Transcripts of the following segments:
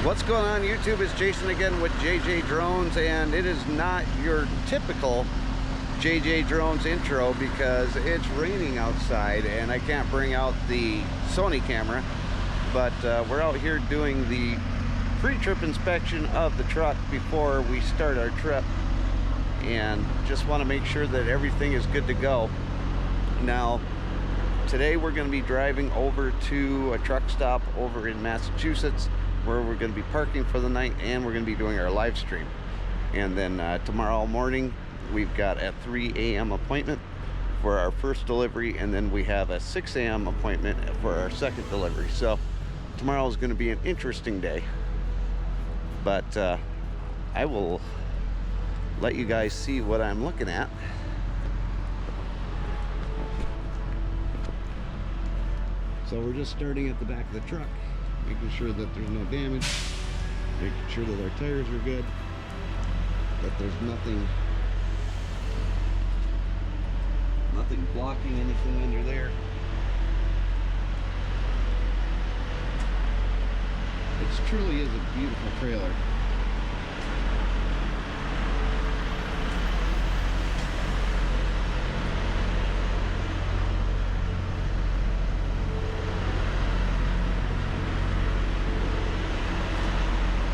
What's going on YouTube? It's Jason again with JJ Drones, and it is not your typical JJ Drones intro because it's raining outside and I can't bring out the Sony camera, but we're out here doing the pre-trip inspection of the truck before we start our trip, and just want to make sure that everything is good to go. Now today we're going to be driving over to a truck stop over in Massachusetts where we're going to be parking for the night, and we're going to be doing our live stream. And then tomorrow morning we've got a 3 a.m. appointment for our first delivery, and then we have a 6 a.m. appointment for our second delivery. So tomorrow is going to be an interesting day, but I will let you guys see what I'm looking at. So we're just starting at the back of the truck, making sure that there's no damage, making sure that our tires are good, that there's nothing blocking anything under there. It truly is a beautiful trailer.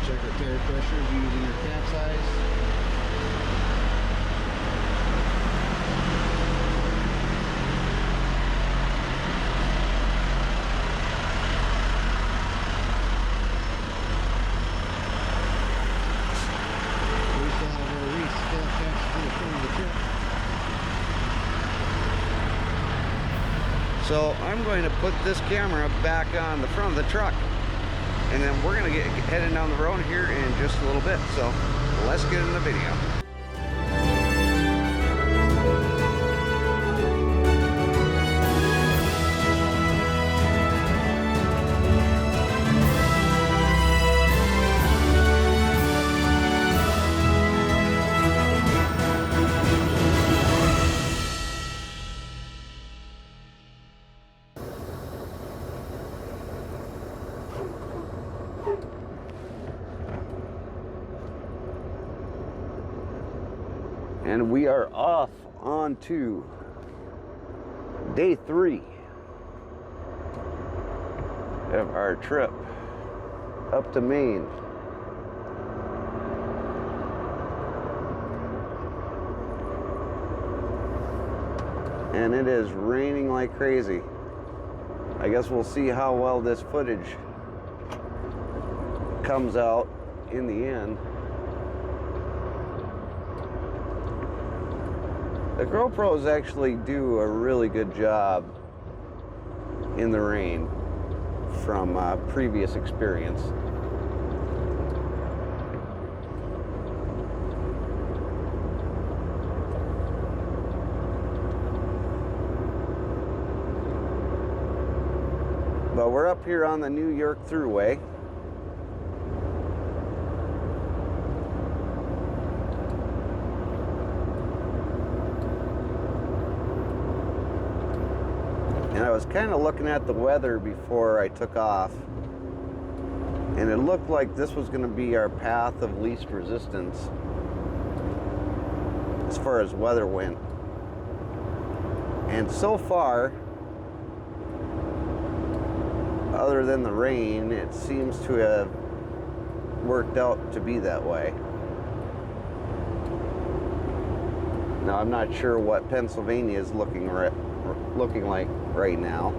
Check our tire pressures using your cat's eyes. We still have our Wreaths still attached to the front of the truck. So I'm going to put this camera back on the front of the truck, and then we're going to get heading down the road here in just a little bit. So let's get in the video. And we are off on to day 3 of our trip up to Maine. And it is raining like crazy. I guess we'll see how well this footage comes out in the end. The GoPros actually do a really good job in the rain from previous experience. But we're up here on the New York Thruway. And I was kind of looking at the weather before I took off, and it looked like this was going to be our path of least resistance as far as weather went. And so far, other than the rain, it seems to have worked out to be that way. Now I'm not sure what Pennsylvania is looking like right now,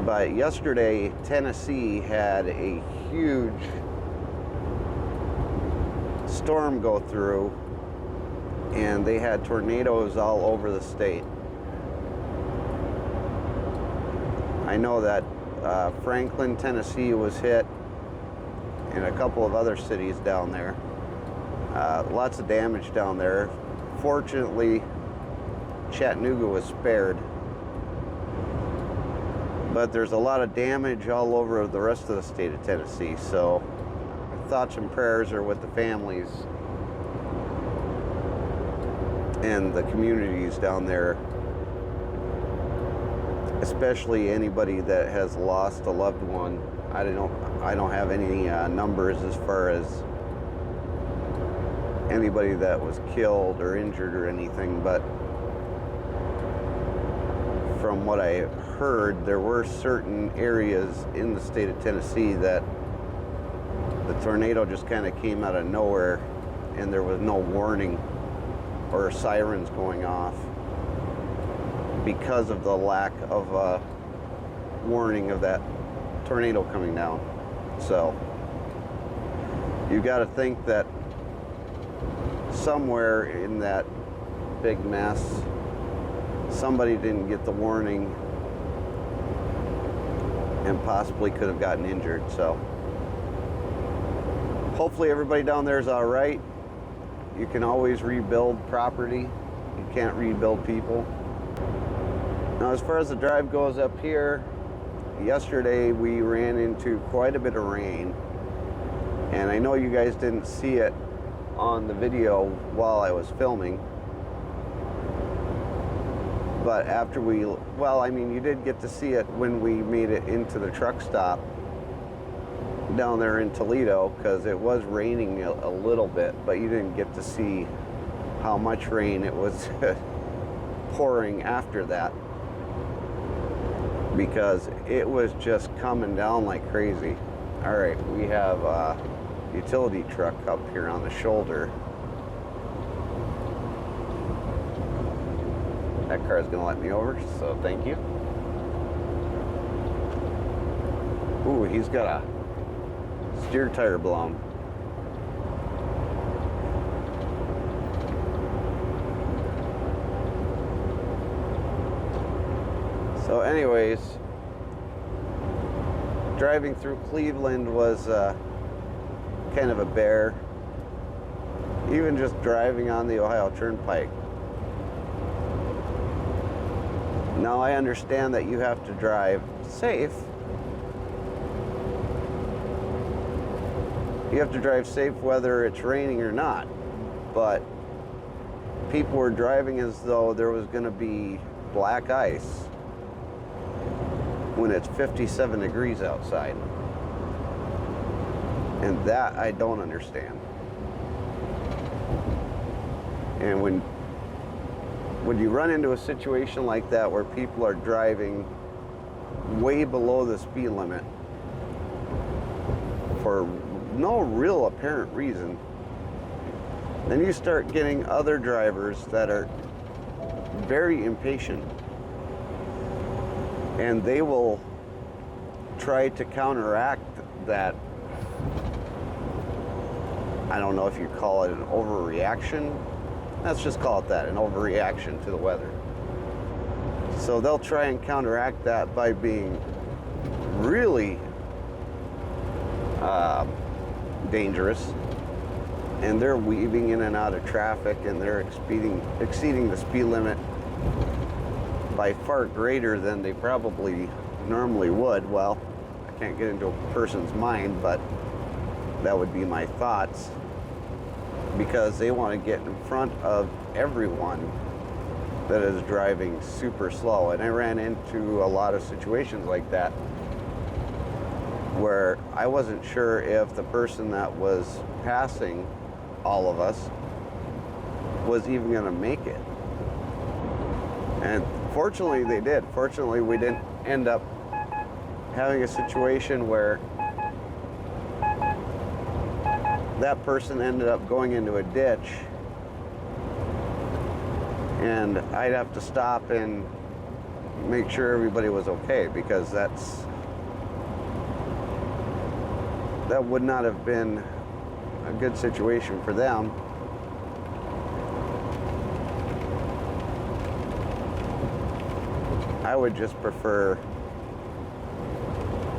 but yesterday Tennessee had a huge storm go through, and they had tornadoes all over the state. I know that Franklin, Tennessee was hit, and a couple of other cities down there. Lots of damage down there. Fortunately, Chattanooga was spared, but there's a lot of damage all over the rest of the state of Tennessee. So thoughts and prayers are with the families and the communities down there especially anybody that has lost a loved one. I don't have any numbers as far as anybody that was killed or injured or anything, but from what I heard, there were certain areas in the state of Tennessee that the tornado just kind of came out of nowhere and there was no warning or sirens going off because of the lack of warning of that tornado coming down. So you got to think that somewhere in that big mess, somebody didn't get the warning and possibly could have gotten injured. So hopefully everybody down there is all right. You can always rebuild property. You can't rebuild people. Now, as far as the drive goes up here, yesterday we ran into quite a bit of rain, and I know you guys didn't see it on the video while I was filming, but after you did get to see it when we made it into the truck stop down there in Toledo, because it was raining a little bit, but you didn't get to see how much rain it was pouring after that, because it was just coming down like crazy. All right, we have a utility truck up here on the shoulder. That car is going to let me over, so thank you. Ooh, he's got a steer tire blown. So anyways, driving through Cleveland was kind of a bear. Even just driving on the Ohio Turnpike. Now I understand that you have to drive safe. You have to drive safe whether it's raining or not. But people were driving as though there was going to be black ice when it's 57 degrees outside. And that I don't understand. And when you run into a situation like that where people are driving way below the speed limit for no real apparent reason, then you start getting other drivers that are very impatient, and they will try to counteract that. I don't know if you call it an overreaction. Let's just call it that, an overreaction to the weather. So they'll try and counteract that by being really dangerous, and they're weaving in and out of traffic, and they're exceeding the speed limit by far greater than they probably normally would. Well, I can't get into a person's mind, but that would be my thoughts, because they want to get in front of everyone that is driving super slow. And I ran into a lot of situations like that where I wasn't sure if the person that was passing all of us was even going to make it. And fortunately they did. Fortunately, we didn't end up having a situation where that person ended up going into a ditch and I'd have to stop and make sure everybody was okay, because that would not have been a good situation for them. I would just prefer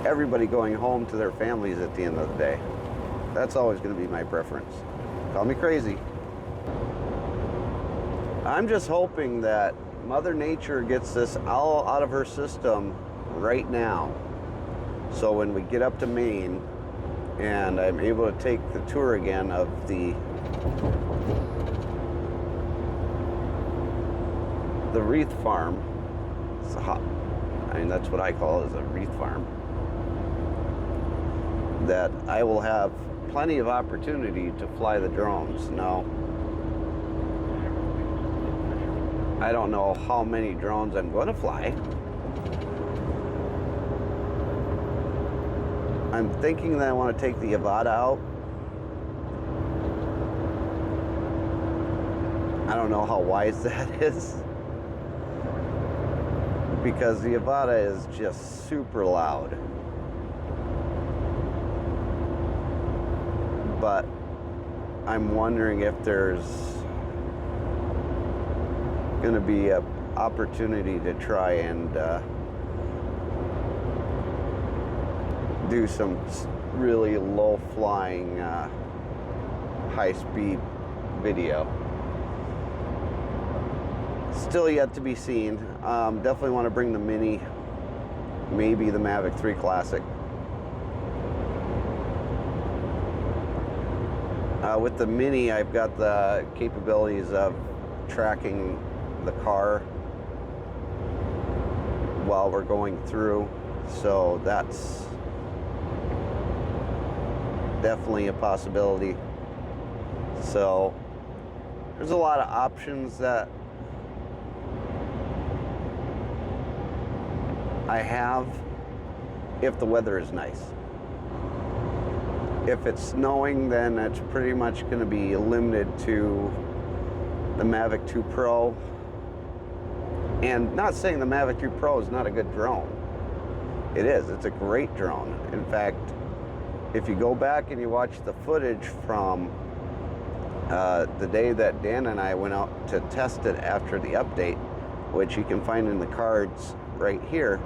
everybody going home to their families at the end of the day. That's always going to be my preference. Call me crazy. I'm just hoping that Mother Nature gets this all out of her system right now. So when we get up to Maine and I'm able to take the tour again of the Wreath farm, it's a I mean, that's what I call it, is a wreath farm. That I will have plenty of opportunity to fly the drones. Now, I don't know how many drones I'm going to fly. I'm thinking that I want to take the Avata out. I don't know how wise that is, because the Avata is just super loud. But I'm wondering if there's going to be an opportunity to try and do some really low flying high speed video. Still yet to be seen. Definitely want to bring the Mini, maybe the Mavic 3 Classic. With the Mini, I've got the capabilities of tracking the car while we're going through, so that's definitely a possibility. So there's a lot of options that I have if the weather is nice. If it's snowing, then it's pretty much going to be limited to the Mavic 2 Pro. And not saying the Mavic 2 Pro is not a good drone. It is. It's a great drone. In fact, if you go back and you watch the footage from the day that Dan and I went out to test it after the update, which you can find in the cards right here,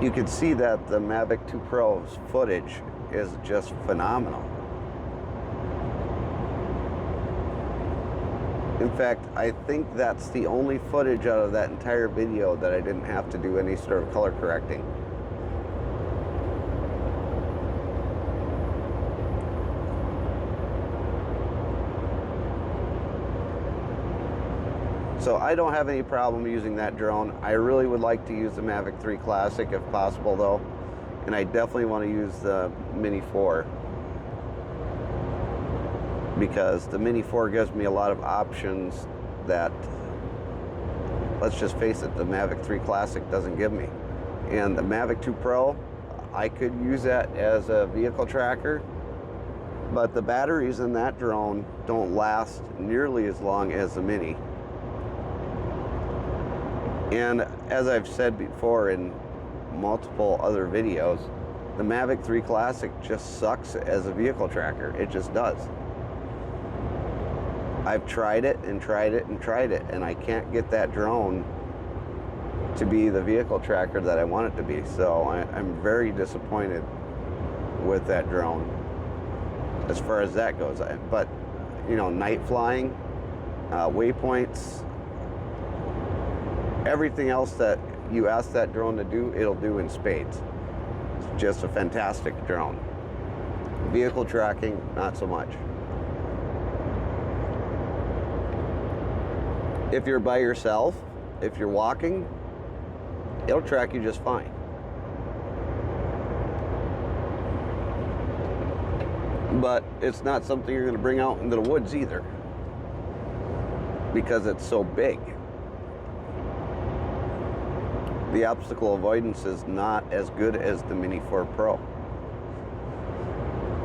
you can see that the Mavic 2 Pro's footage is just phenomenal. In fact, I think that's the only footage out of that entire video that I didn't have to do any sort of color correcting. So I don't have any problem using that drone. I really would like to use the Mavic 3 Classic if possible though. And I definitely want to use the Mini 4. Because the Mini 4 gives me a lot of options that, let's just face it, the Mavic 3 Classic doesn't give me. And the Mavic 2 Pro, I could use that as a vehicle tracker, but the batteries in that drone don't last nearly as long as the Mini. And as I've said before in multiple other videos, the Mavic 3 Classic just sucks as a vehicle tracker. It just does. I've tried it and tried it and tried it, and I can't get that drone to be the vehicle tracker that I want it to be. So I'm very disappointed with that drone as far as that goes. But, you know, night flying, waypoints, everything else that you ask that drone to do, it'll do in spades. It's just a fantastic drone. Vehicle tracking, not so much. If you're by yourself, if you're walking, it'll track you just fine. But it's not something you're going to bring out into the woods either, because it's so big. The obstacle avoidance is not as good as the Mini 4 Pro.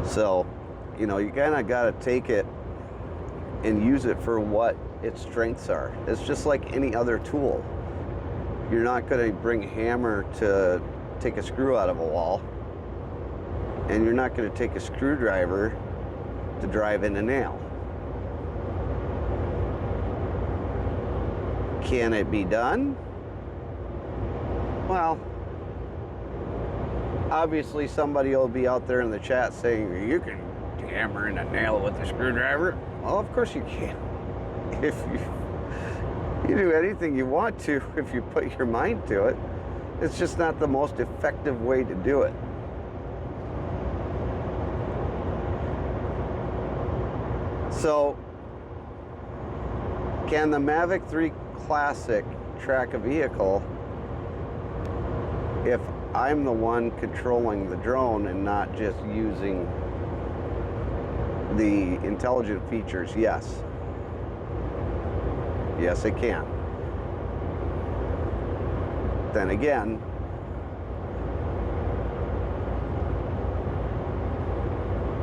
So, you know, you kind of got to take it and use it for what its strengths are. It's just like any other tool. You're not going to bring a hammer to take a screw out of a wall, and you're not going to take a screwdriver to drive in a nail. Can it be done? Well, obviously somebody will be out there in the chat saying, you can hammer in a nail with a screwdriver. Well, of course you can. If you do anything you want to, if you put your mind to it. It's just not the most effective way to do it. So, can the Mavic 3 Classic track a vehicle if I'm the one controlling the drone and not just using the intelligent features? Yes. Yes, it can. Then again,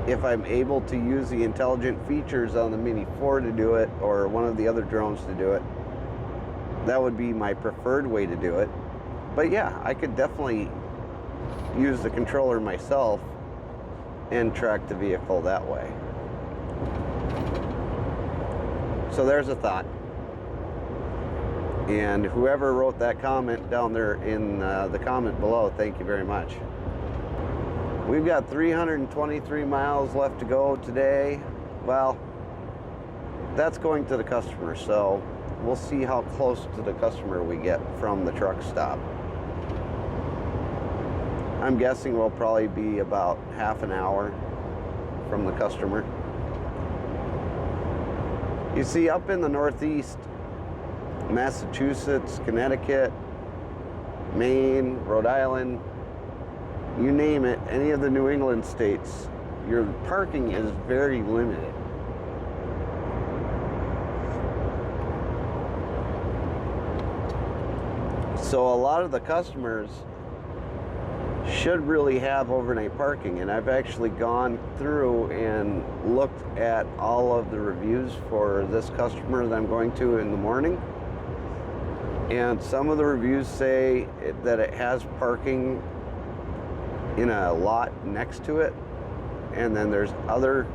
if I'm able to use the intelligent features on the Mini 4 to do it, or one of the other drones to do it, that would be my preferred way to do it. But yeah, I could definitely use the controller myself and track the vehicle that way. So there's a thought. And whoever wrote that comment down there in the comment below, thank you very much. We've got 323 miles left to go today. Well, that's going to the customer, so we'll see how close to the customer we get from the truck stop. I'm guessing we'll probably be about half an hour from the customer. You see, up in the Northeast, Massachusetts, Connecticut, Maine, Rhode Island, you name it, any of the New England states, your parking is very limited. So a lot of the customers should really have overnight parking, and I've actually gone through and looked at all of the reviews for this customer that I'm going to in the morning, and some of the reviews say that it has parking in a lot next to it, and then there's other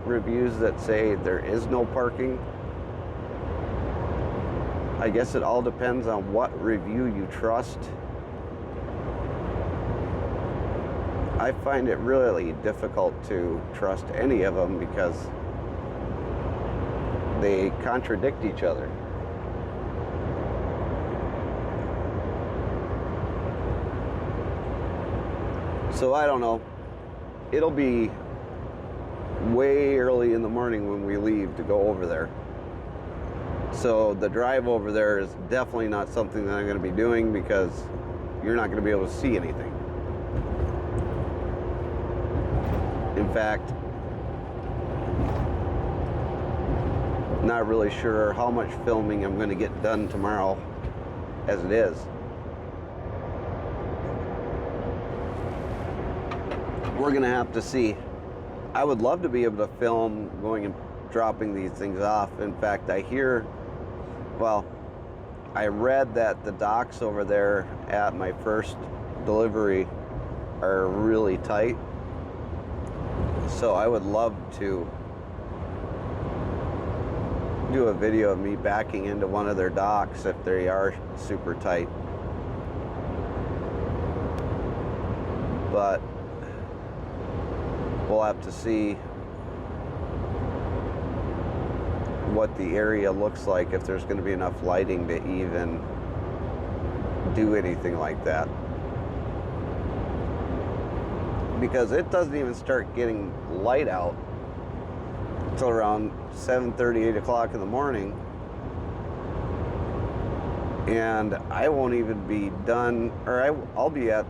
reviews that say there is no parking. I guess it all depends on what review you trust. I find it really difficult to trust any of them because they contradict each other. So I don't know. It'll be way early in the morning when we leave to go over there. So the drive over there is definitely not something that I'm going to be doing because you're not going to be able to see anything. In fact, not really sure how much filming I'm going to get done tomorrow as it is. We're gonna have to see. I would love to be able to film going and dropping these things off. In fact, I read that the docks over there at my first delivery are really tight. So I would love to do a video of me backing into one of their docks if they are super tight. But we'll have to see what the area looks like, if there's going to be enough lighting to even do anything like that. Because it doesn't even start getting light out until around 7:30, 8 o'clock in the morning. And I won't even be done, or I'll be at,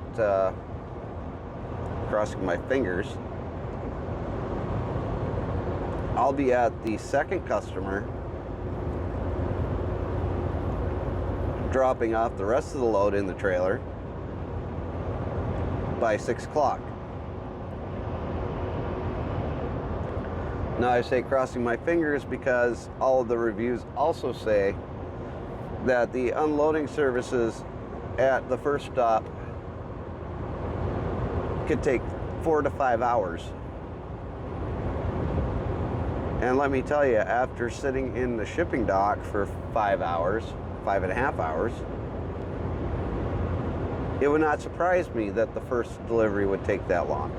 crossing my fingers, I'll be at the second customer dropping off the rest of the load in the trailer by 6 o'clock. Now I say crossing my fingers because all of the reviews also say that the unloading services at the first stop could take 4 to 5 hours. And let me tell you, after sitting in the shipping dock for 5 hours, 5.5 hours, it would not surprise me that the first delivery would take that long.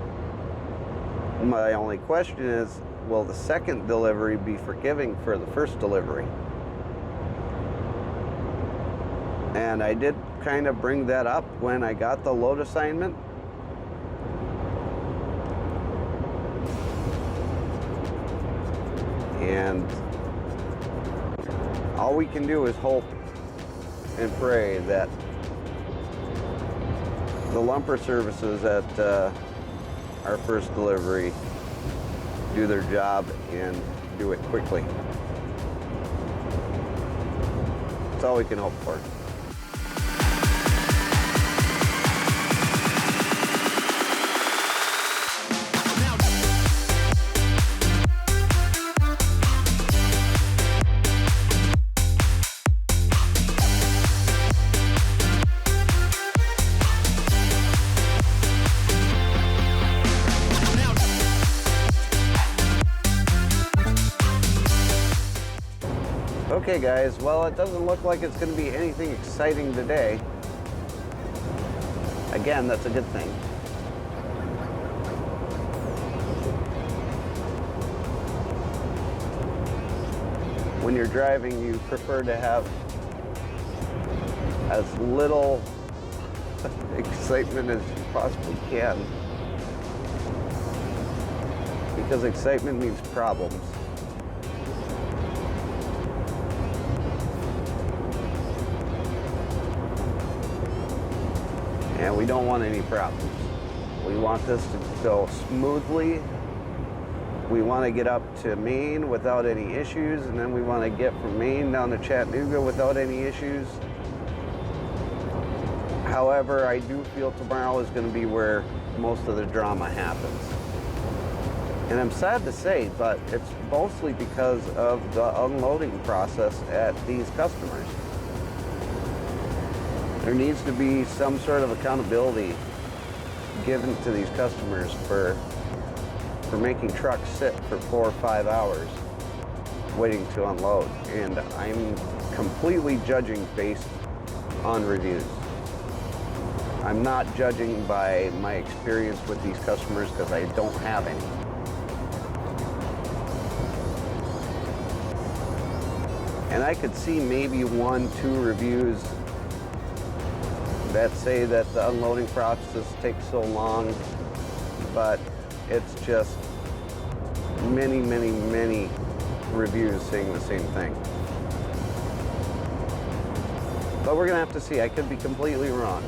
My only question is, will the second delivery be forgiving for the first delivery? And I did kind of bring that up when I got the load assignment. And all we can do is hope and pray that the lumper services at our first delivery do their job and do it quickly. That's all we can hope for. Okay guys, well, it doesn't look like it's going to be anything exciting today. Again, that's a good thing. When you're driving, you prefer to have as little excitement as you possibly can, because excitement means problems. And we don't want any problems. We want this to go smoothly. We want to get up to Maine without any issues, and then we want to get from Maine down to Chattanooga without any issues. However, I do feel tomorrow is going to be where most of the drama happens. And I'm sad to say, but it's mostly because of the unloading process at these customers. There needs to be some sort of accountability given to these customers for making trucks sit for 4 or 5 hours waiting to unload. And I'm completely judging based on reviews. I'm not judging by my experience with these customers because I don't have any. And I could see maybe 1, 2 reviews that say that the unloading process takes so long, but it's just many, many, many reviews saying the same thing. But we're gonna have to see. I could be completely wrong.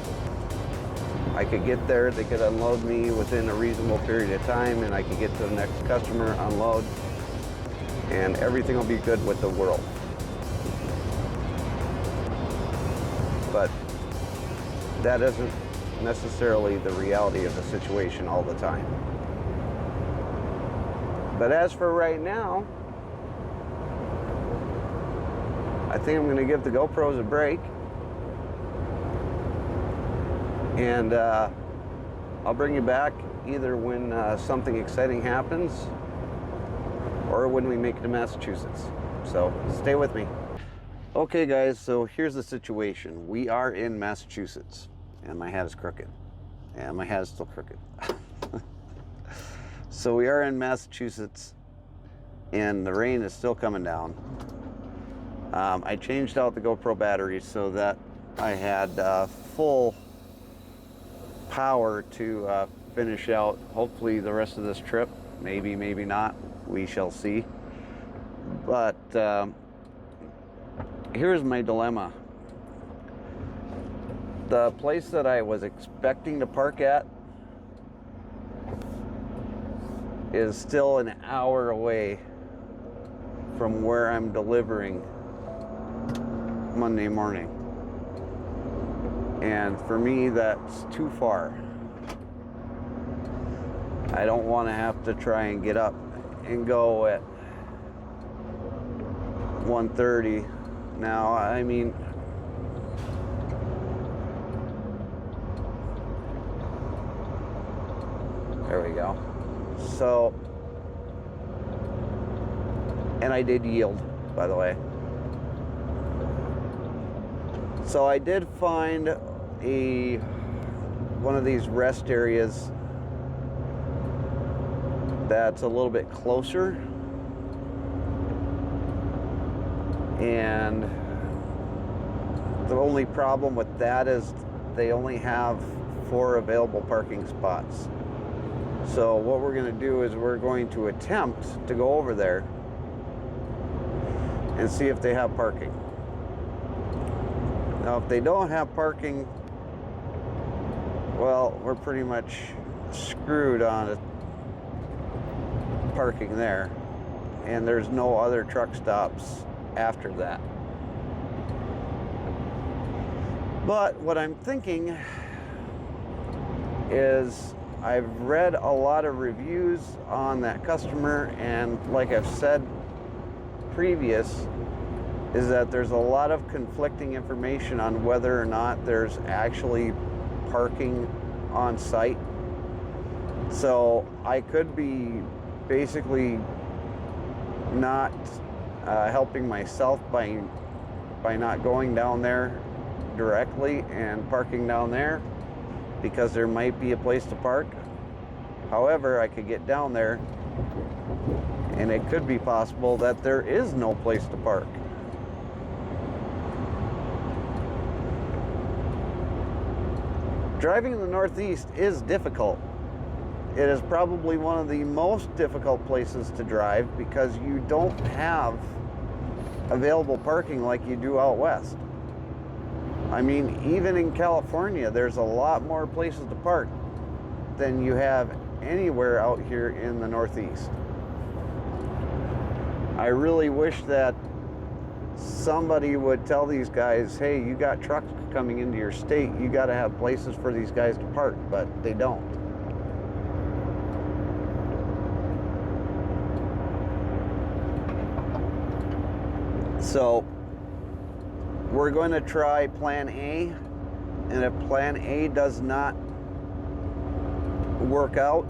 I could get there, they could unload me within a reasonable period of time, and I could get to the next customer, unload, and everything will be good with the world. But that isn't necessarily the reality of the situation all the time. But as for right now, I think I'm going to give the GoPros a break. And I'll bring you back either when something exciting happens or when we make it to Massachusetts. So stay with me. Okay guys, so here's the situation. We are in Massachusetts. And my hat is crooked. And my hat is still crooked. So we are in Massachusetts, and the rain is still coming down. I changed out the GoPro batteries so that I had full power to finish out, hopefully, the rest of this trip. Maybe, maybe not. We shall see. But here's my dilemma. The place that I was expecting to park at is still an hour away from where I'm delivering Monday morning. And for me, that's too far. I don't want to have to try and get up and go at 1:30. Now, I mean, there we go. So, and I did yield, by the way. So I did find one of these rest areas that's a little bit closer. And the only problem with that is they only have 4 available parking spots. So what we're going to do is we're going to attempt to go over there and see if they have parking. Now, if they don't have parking, well, we're pretty much screwed on parking there, and there's no other truck stops after that. But what I'm thinking is, I've read a lot of reviews on that customer, and like I've said previous, is that there's a lot of conflicting information on whether or not there's actually parking on site. So I could be basically not helping myself by not going down there directly and parking down there, because there might be a place to park. However, I could get down there and it could be possible that there is no place to park. Driving in the Northeast is difficult. It is probably one of the most difficult places to drive because you don't have available parking like you do out west. I mean, even in California, there's a lot more places to park than you have anywhere out here in the Northeast. I really wish that somebody would tell these guys, hey, you got trucks coming into your state, you got to have places for these guys to park, but they don't. So we're going to try plan A, and if plan A does not work out,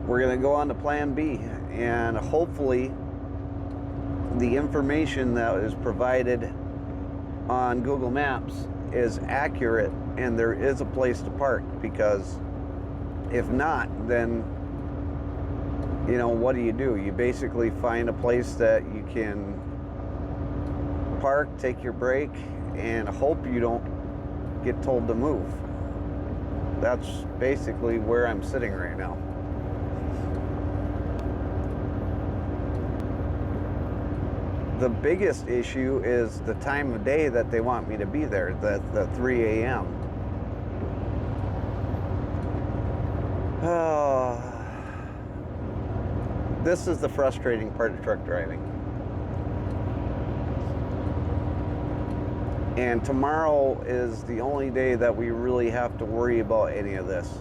we're going to go on to plan B, and hopefully the information that is provided on Google Maps is accurate and there is a place to park, because if not, then you know, what do? You basically find a place that you can park, take your break, and hope you don't get told to move. That's basically where I'm sitting right now. The biggest issue is the time of day that they want me to be there, the 3 a.m. This is the frustrating part of truck driving. And tomorrow is the only day that we really have to worry about any of this.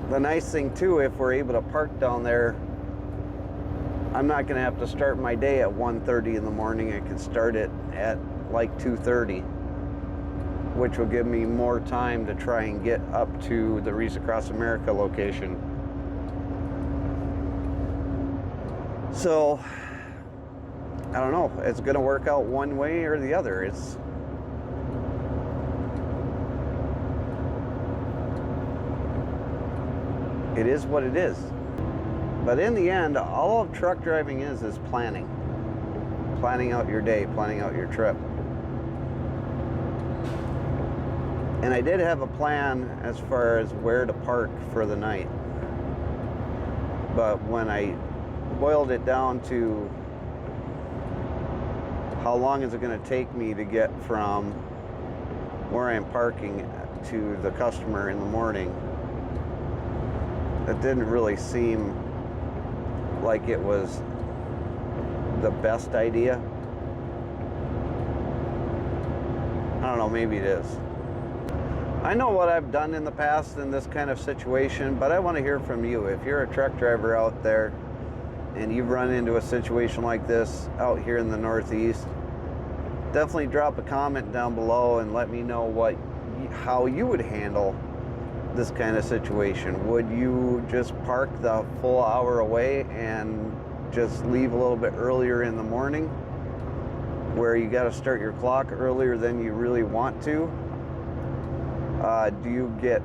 The nice thing too, if we're able to park down there, I'm not gonna have to start my day at 1:30 in the morning. I can start it at like 2:30, which will give me more time to try and get up to the Wreaths Across America location. So, I don't know, it's gonna work out one way or the other. It is what it is. But in the end, all of truck driving is planning. Planning out your day, planning out your trip. And I did have a plan as far as where to park for the night. But when I boiled it down to how long is it going to take me to get from where I'm parking to the customer in the morning, it didn't really seem like it was the best idea. I don't know, maybe it is. I know what I've done in the past in this kind of situation, but I want to hear from you. If you're a truck driver out there and you've run into a situation like this out here in the Northeast, definitely drop a comment down below and let me know how you would handle this kind of situation. Would you just park the full hour away and just leave a little bit earlier in the morning, where you got to start your clock earlier than you really want to? Do you get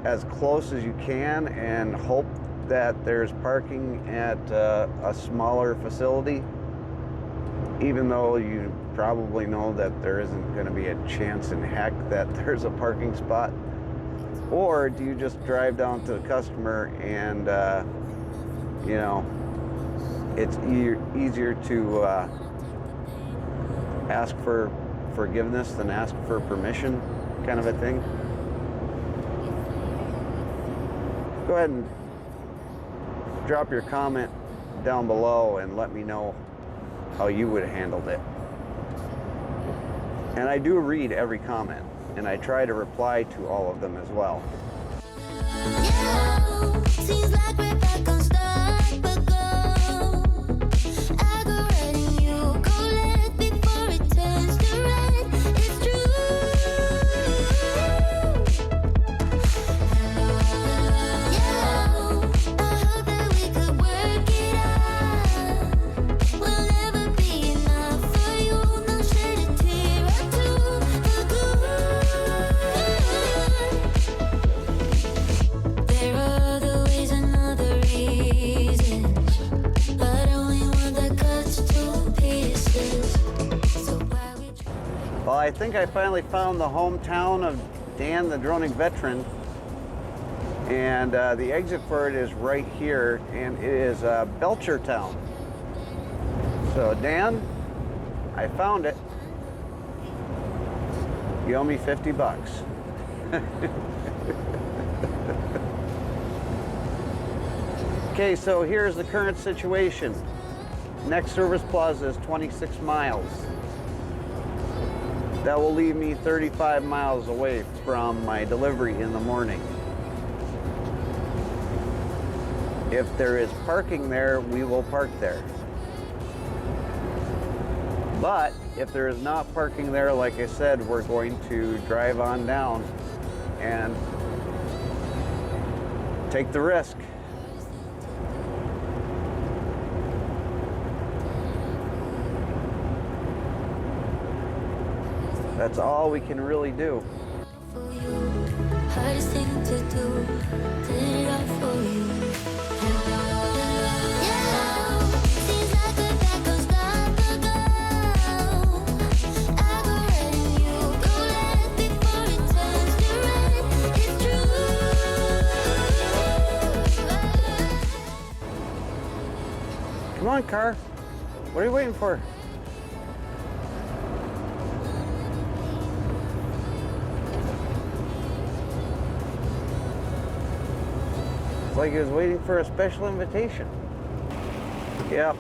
as close as you can and hope that there's parking at a smaller facility, even though you probably know that there isn't going to be a chance in heck that there's a parking spot? Or do you just drive down to the customer and, you know, it's easier to ask for forgiveness than ask for permission, kind of a thing. Go ahead and drop your comment down below and let me know how you would have handled it. And I do read every comment, and I try to reply to all of them as well. Yeah, seems like we're back on start, but go. I go right and you go left before it turns to red. It's true. Yeah, I hope that we could work it out. We'll never be enough for you. No shed a tear or two for good. There are other ways and other reasons, but only one that cuts to pieces. So why we Well, I think I finally found the hometown of Dan, the droning veteran, and the exit for it is right here, and it is Belchertown. So Dan, I found it. You owe me 50 bucks. Okay, so here's the current situation. Next service plaza is 26 miles. That will leave me 35 miles away from my delivery in the morning. If there is parking there, we will park there. But if there is not parking there, like I said, we're going to drive on down and take the risk. That's all we can really do. for you, hardest thing to do, did it all for you. Yeah, seems like we're back on start, but go. I go right and you go left before it turns to red. It's true. Come on, car. What are you waiting for? It's like he was waiting for a special invitation. Yep.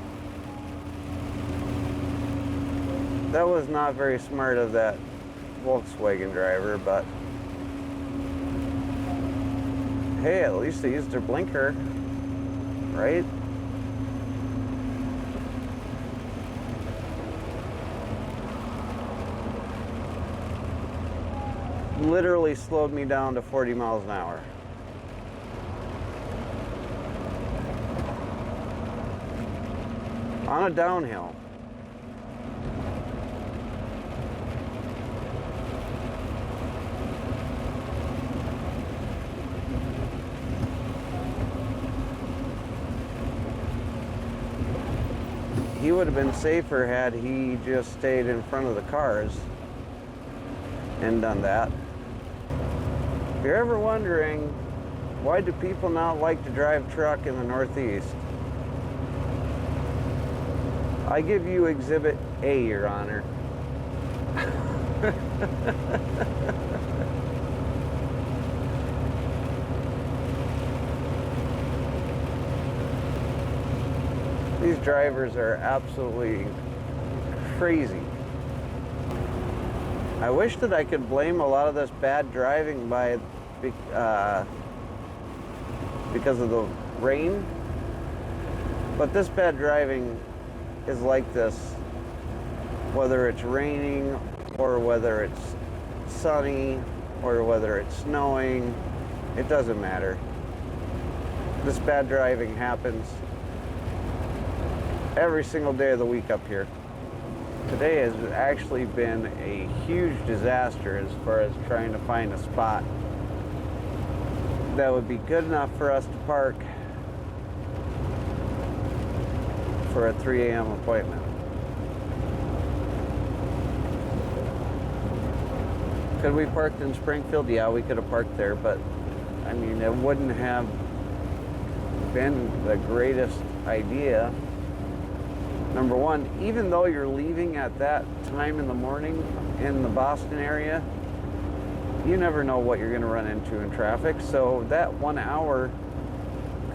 That was not very smart of that Volkswagen driver, but hey, at least they used their blinker, right? Literally slowed me down to 40 miles an hour. On a downhill. He would have been safer had he just stayed in front of the cars and done that. If you're ever wondering, why do people not like to drive truck in the Northeast? I give you Exhibit A, Your Honor. These drivers are absolutely crazy. I wish that I could blame a lot of this bad driving because of the rain, but this bad driving is like this, whether it's raining or whether it's sunny or whether it's snowing, it doesn't matter. This bad driving happens every single day of the week up here. Today has actually been a huge disaster as far as trying to find a spot that would be good enough for us to park for a 3 a.m. appointment. Could we parked in Springfield? Yeah, we could have parked there, but I mean, it wouldn't have been the greatest idea Number one, even though you're leaving at that time in the morning in the Boston area, you never know what you're going to run into in traffic. So that 1 hour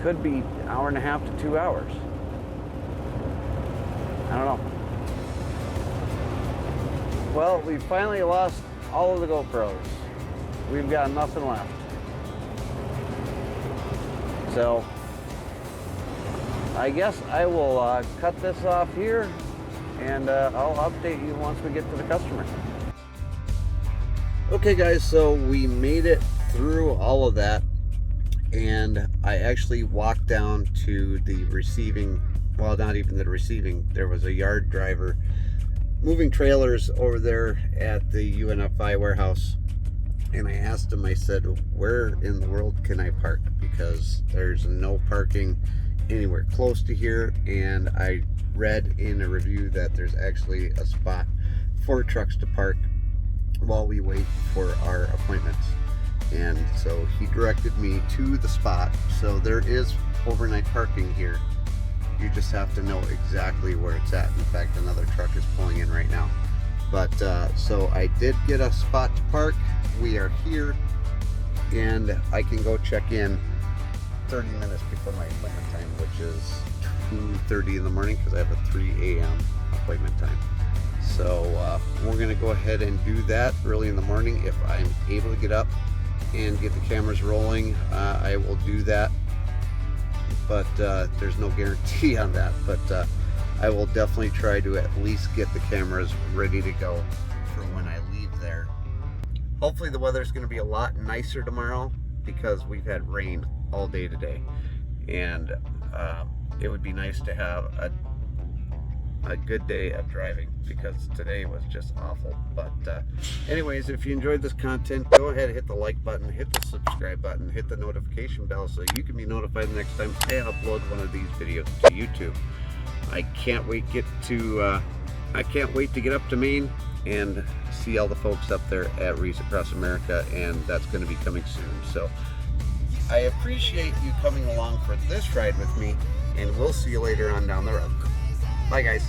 could be an hour and a half to 2 hours. I don't know. Well, we finally lost all of the GoPros. We've got nothing left. So I guess I will cut this off here, and I'll update you once we get to the customer. Okay guys, so we made it through all of that, and I actually walked down to the receiving, well, not even the receiving, there was a yard driver moving trailers over there at the UNFI warehouse, and I asked him, I said, where in the world can I park? Because there's no parking anywhere close to here, and I read in a review that there's actually a spot for trucks to park while we wait for our appointments. And so he directed me to the spot. So there is overnight parking here. You just have to know exactly where it's at. In fact, another truck is pulling in right now. But so I did get a spot to park. We are here, and I can go check in 30 minutes before my appointment time, which is 2:30 in the morning, because I have a 3 a.m. appointment time. So we're going to go ahead and do that early in the morning. If I'm able to get up and get the cameras rolling, I will do that. But there's no guarantee on that. But I will definitely try to at least get the cameras ready to go for when I leave there. Hopefully the weather's going to be a lot nicer tomorrow, because we've had rain all day today. And it would be nice to have a good day of driving, because today was just awful. But anyways, if you enjoyed this content, go ahead and hit the like button, hit the subscribe button, hit the notification bell so you can be notified the next time I upload one of these videos to YouTube. I can't wait to get up to Maine and see all the folks up there at Wreaths Across America, and that's going to be coming soon. So I appreciate you coming along for this ride with me, and we'll see you later on down the road. Bye guys.